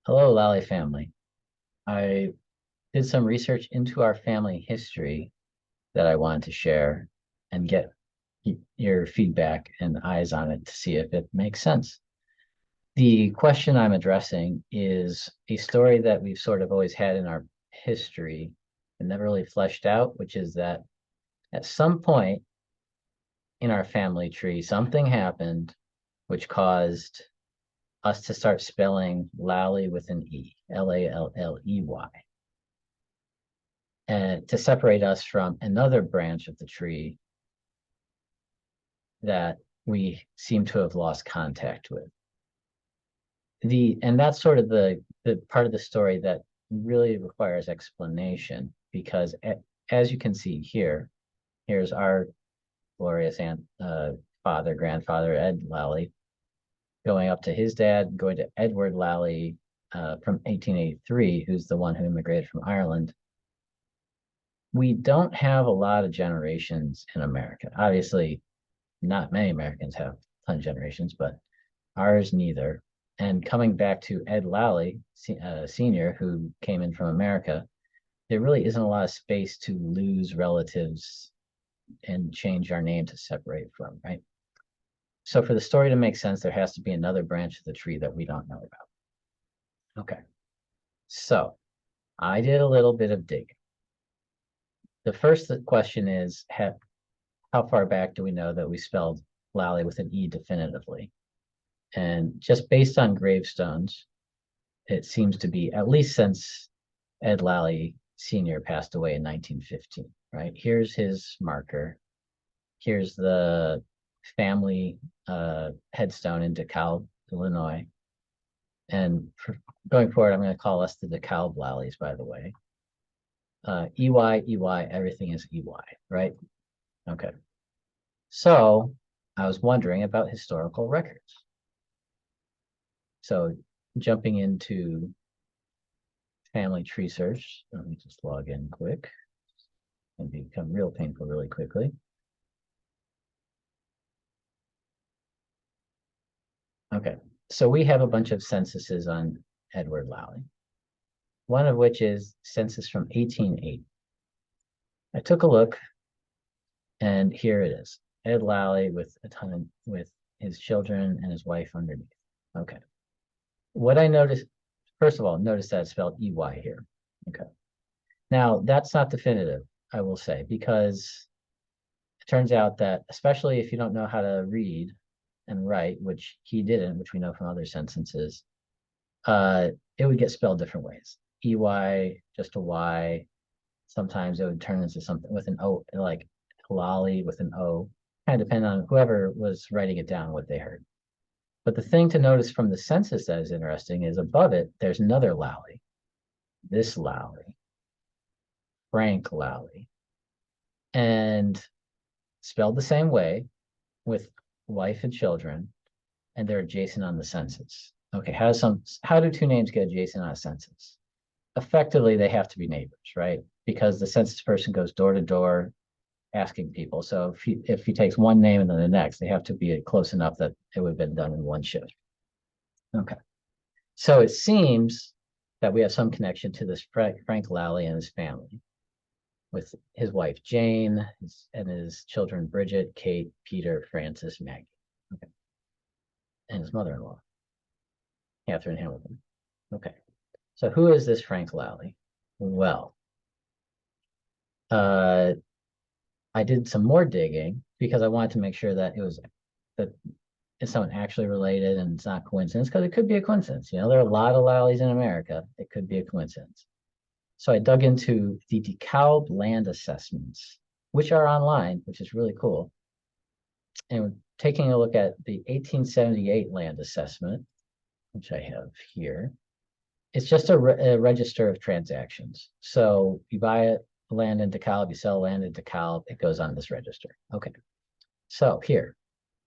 Hello, Lally family. I did some research into our family history that I wanted to share and get your feedback and eyes on it to see if it makes sense. The question I'm addressing is a story that we've sort of always had in our history and never really fleshed out, which is that at some point in our family tree, something happened which caused us to start spelling Lally with an E, Lalley, and to separate us from another branch of the tree that we seem to have lost contact with. And that's sort of the part of the story that really requires explanation because as you can see here, here's our glorious grandfather, Ed Lally, going up to his dad, going to Edward Lally from 1883, who's the one who immigrated from Ireland. We don't have a lot of generations in America. Obviously, not many Americans have a ton of generations, but ours neither. And coming back to Ed Lally, Sr., who came in from America, there really isn't a lot of space to lose relatives and change our name to separate from, right? So for the story to make sense, there has to be another branch of the tree that we don't know about. Okay, so I did a little bit of digging. The first question is, how far back do we know that we spelled Lally with an E definitively? And just based on gravestones, it seems to be at least since Ed Lally Sr. passed away in 1915, right? Here's his marker. Here's the family headstone in DeKalb, Illinois. And going forward, I'm going to call us the DeKalb Lalleys, by the way. EY, everything is EY, right? Okay. So I was wondering about historical records. So jumping into family tree search, let me just log in quick and become real painful really quickly. Okay, so we have a bunch of censuses on Edward Lally, one of which is census from 1880. I took a look and here it is. Ed Lally with his children and his wife underneath. Okay. What I noticed, first of all, notice that it's spelled EY here. Okay. Now, that's not definitive, I will say, because it turns out that, especially if you don't know how to read and write, which he didn't, which we know from other sentences, it would get spelled different ways. EY, just a Y. Sometimes it would turn into something with an O, like Lally with an O, kind of depending on whoever was writing it down, what they heard. But the thing to notice from the census that is interesting is above it, there's another Lally, this Lally, Frank Lally, and spelled the same way with wife and children, and they're adjacent on the census. Okay, how do two names get adjacent on a census? Effectively, they have to be neighbors, right? Because the census person goes door to door asking people. So if he takes one name and then the next, they have to be close enough that it would have been done in one shift. Okay. So it seems that we have some connection to this Frank Lally and his family with his wife Jane and his children Bridget, Kate, Peter, Francis, Maggie. Okay. And his mother-in-law, Catherine Hamilton. Okay. So who is this Frank Lally? Well, I did some more digging because I wanted to make sure that it's someone actually related and it's not coincidence, because it could be a coincidence. You know, there are a lot of Lallies in America. It could be a coincidence. So I dug into the DeKalb land assessments, which are online, which is really cool. And taking a look at the 1878 land assessment, which I have here, it's just a register of transactions. So you buy land in DeKalb, you sell land in DeKalb, it goes on this register. Okay. So here,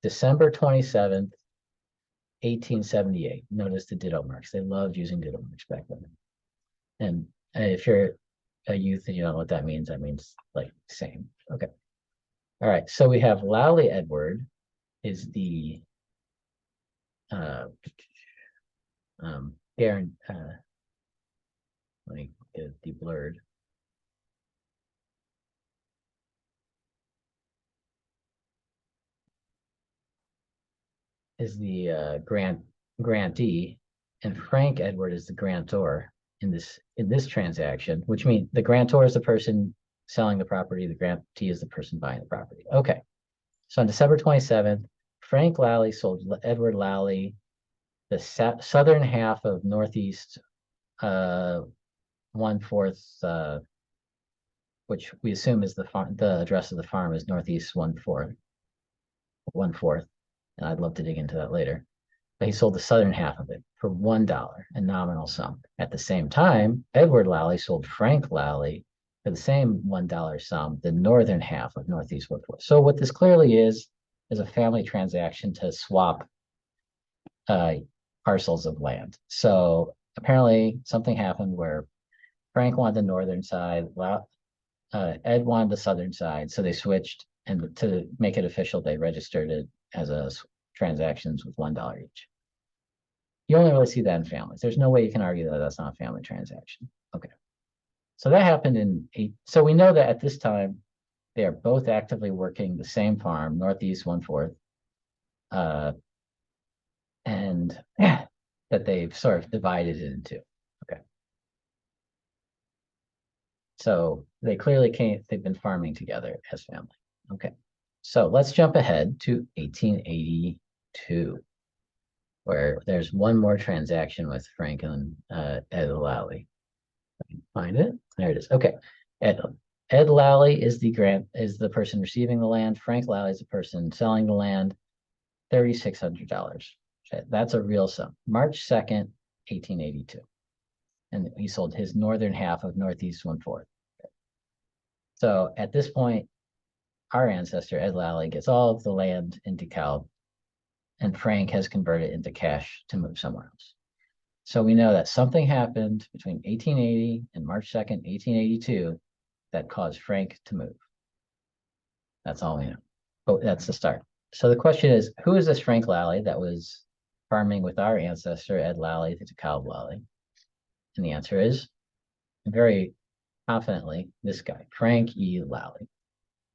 December 27th, 1878. Notice the ditto marks. They loved using ditto marks back then. And if you're a youth and you don't know what that means like same. Okay. All right. So we have Lally Edward is the Garen, let me get it deblurred. Is the grantee, and Frank Edward is the grantor in this transaction, which means the grantor is the person selling the property, the grantee is the person buying the property. Okay. So on December 27th, Frank Lally sold Edward Lally the southern half of Northeast 1/4, which we assume is the farm. The address of the farm is Northeast 1/4, and I'd love to dig into that later. But he sold the southern half of it for $1, a nominal sum. At the same time, Edward Lally sold Frank Lally for the same $1 sum, the northern half of Northeast 1/4. So what this clearly is a family transaction to swap uh, parcels of land. So apparently something happened where Frank wanted the northern side, Ed wanted the southern side, so they switched, and to make it official, they registered it as a transactions with $1 each. You only really see that in families. There's no way you can argue that that's not a family transaction. Okay. So that happened in so we know that at this time, they are both actively working the same farm, Northeast 1/4, and that they've sort of divided it into. Okay. So they clearly can't, they've been farming together as family. Okay. So let's jump ahead to 1882, where there's one more transaction with Frank and Ed Lally. Find it. There it is. Okay. Ed Lally is the person receiving the land. Frank Lally is the person selling the land. $3,600. Okay, that's a real sum. March 2nd, 1882. And he sold his northern half of Northeast 1/4. So at this point, our ancestor, Ed Lally, gets all of the land in DeKalb, and Frank has converted into cash to move somewhere else. So we know that something happened between 1880 and March 2nd, 1882, that caused Frank to move. That's all we know. Oh, that's the start. So the question is, who is this Frank Lally that was farming with our ancestor, Ed Lally, the DeKalb Lally? And the answer is, very confidently, this guy, Frank E. Lally,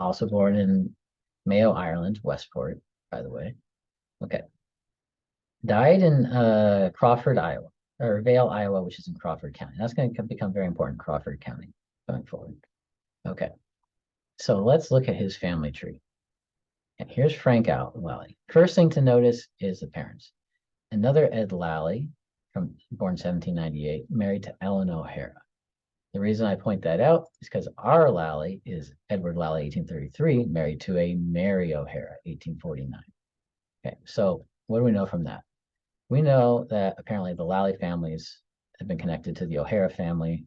also born in Mayo, Ireland, Westport, by the way. Okay. Died in Crawford, Iowa, or Vale, Iowa, which is in Crawford County. That's going to become very important, Crawford County, going forward. Okay. So let's look at his family tree. And here's Frank Lally. First thing to notice is the parents. Another Ed Lally, born 1798, married to Ellen O'Hara. The reason I point that out is because our Lally is Edward Lally, 1833, married to a Mary O'Hara, 1849. Okay, so what do we know from that? We know that apparently the Lally families have been connected to the O'Hara family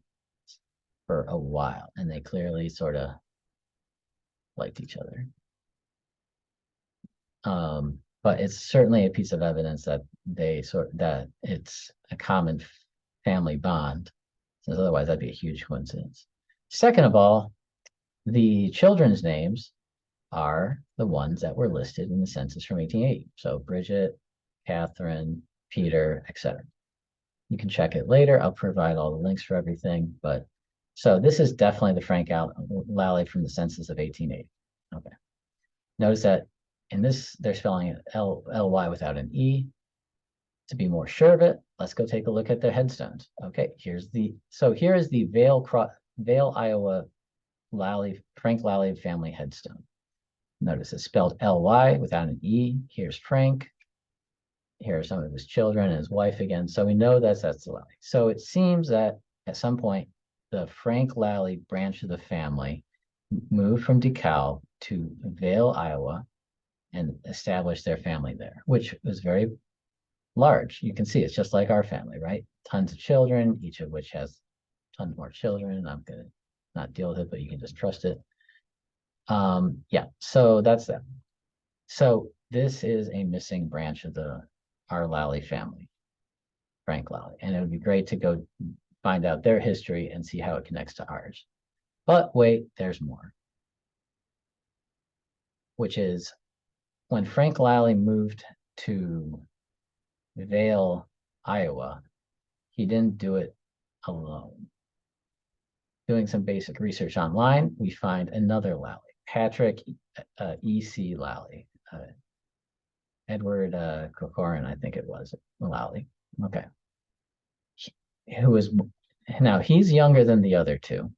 for a while, and they clearly sort of liked each other. But it's certainly a piece of evidence that that it's a common family bond, since otherwise that'd be a huge coincidence. Second of all, the children's names are the ones that were listed in the census from 1880. So Bridget, Catherine, Peter, etc. You can check it later. I'll provide all the links for everything. But so this is definitely the Frank Lally from the census of 1880. Okay. Notice that in this, they're spelling it L-Y without an E. To be more sure of it, let's go take a look at their headstones. Okay, here is the Vale, Iowa Frank Lally family headstone. Notice it's spelled L-Y without an E. Here's Frank. Here are some of his children and his wife again. So we know that's the Lally. So it seems that at some point, the Frank Lally branch of the family moved from DeKalb to Vale, Iowa, and established their family there, which was very large. You can see it's just like our family, right? Tons of children, each of which has tons more children. I'm going to not deal with it, but you can just trust it. Yeah, so that's that. So this is a missing branch of our Lally family, Frank Lally, and it would be great to go find out their history and see how it connects to ours. But wait, there's more, which is when Frank Lally moved to Vale, Iowa, he didn't do it alone. Doing some basic research online, we find another Lally, Patrick E.C. Lally, Edward Corcoran, I think it was, Lally. Okay. Who is now he's younger than the other two.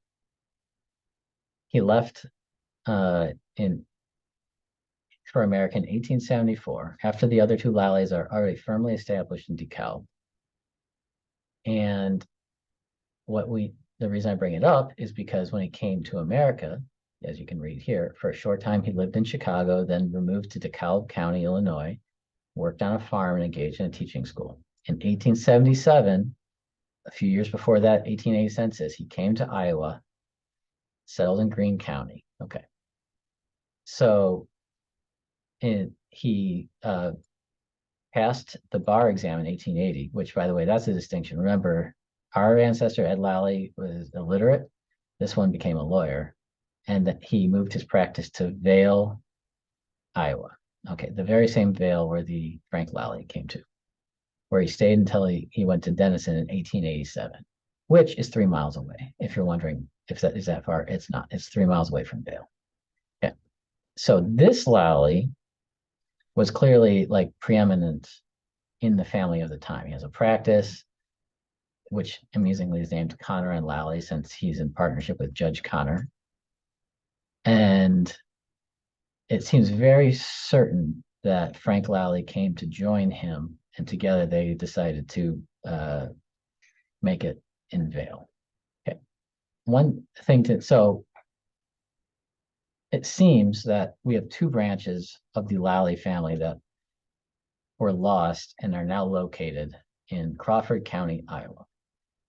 He left in for America in 1874 after the other two Lalleys are already firmly established in DeKalb. And the reason I bring it up is because when he came to America, as you can read here, for a short time he lived in Chicago, then removed to DeKalb County, Illinois, worked on a farm and engaged in a teaching school. In 1877, a few years before that 1880 census, he came to Iowa, settled in Greene County. Okay. So he passed the bar exam in 1880, which, by the way, that's a distinction. Remember, our ancestor, Ed Lally, was illiterate. This one became a lawyer, and he moved his practice to Vale, Iowa. Okay, the very same Vale where the Frank Lally came to, where he stayed until he went to Denison in 1887, which is 3 miles away. If you're wondering if that is that far, it's not. It's 3 miles away from Vale. Okay, so this Lally was clearly like preeminent in the family of the time. He has a practice, which amusingly is named Connor and Lally since he's in partnership with Judge Connor. And it seems very certain that Frank Lally came to join him, and together they decided to make it in Vale. Okay. One thing so it seems that we have two branches of the Lally family that were lost and are now located in Crawford County, Iowa.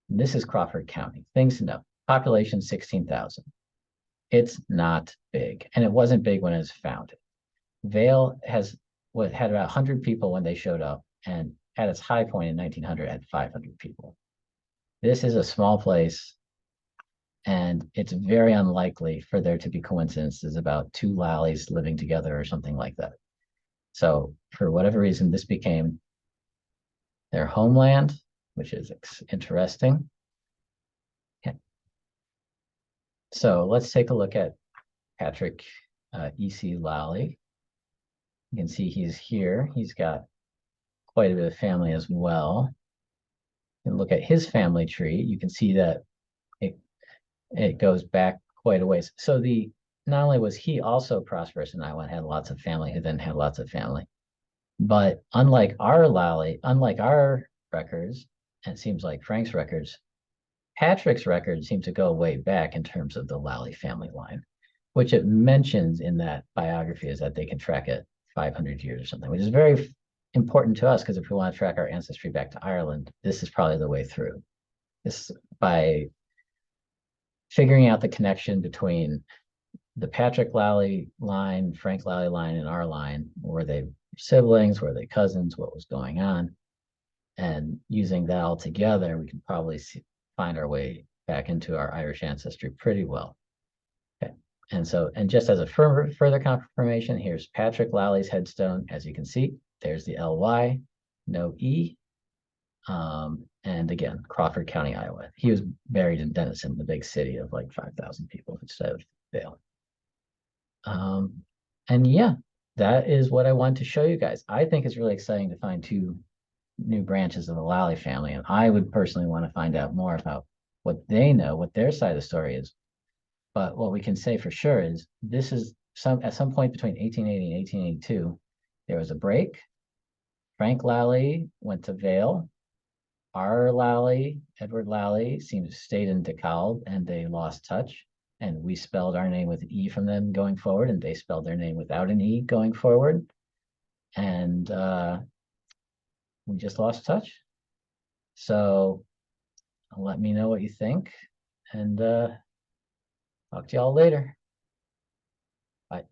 And this is Crawford County. Things to know. Population 16,000. It's not big, and it wasn't big when it was founded. Vale had about 100 people when they showed up, and at its high point in 1900 had 500 people. This is a small place, and it's very unlikely for there to be coincidences about two Lallies living together or something like that. So for whatever reason, this became their homeland, which is interesting. Okay. So let's take a look at Patrick E.C. Lally. You can see he's here. He's got quite a bit of family as well. You can look at his family tree. You can see that it goes back quite a ways. So not only was he also prosperous in Iowa and had lots of family, who then had lots of family, but unlike our records, and it seems like Frank's records, Patrick's records seem to go way back in terms of the Lally family line, which it mentions in that biography is that they can track it 500 years or something, which is very important to us because if we want to track our ancestry back to Ireland, this is probably the way through. This by figuring out the connection between the Patrick Lally line, Frank Lally line, and our line. Were they siblings? Were they cousins? What was going on? And using that all together, we can probably find our way back into our Irish ancestry pretty well. Okay. And just as a further confirmation, here's Patrick Lally's headstone. As you can see, there's the Ly, no E. And again, Crawford County, Iowa. He was buried in Denison, the big city of like 5,000 people instead of Vale. And yeah, that is what I wanted to show you guys. I think it's really exciting to find two new branches of the Lally family, and I would personally want to find out more about what they know, what their side of the story is. But what we can say for sure is this is at some point between 1880 and 1882, there was a break. Frank Lally went to Vale. Our Lally, Edward Lally, seems to stayed in DeKalb, and they lost touch. And we spelled our name with an E from them going forward, and they spelled their name without an E going forward. And we just lost touch. So let me know what you think, and talk to y'all later. Bye.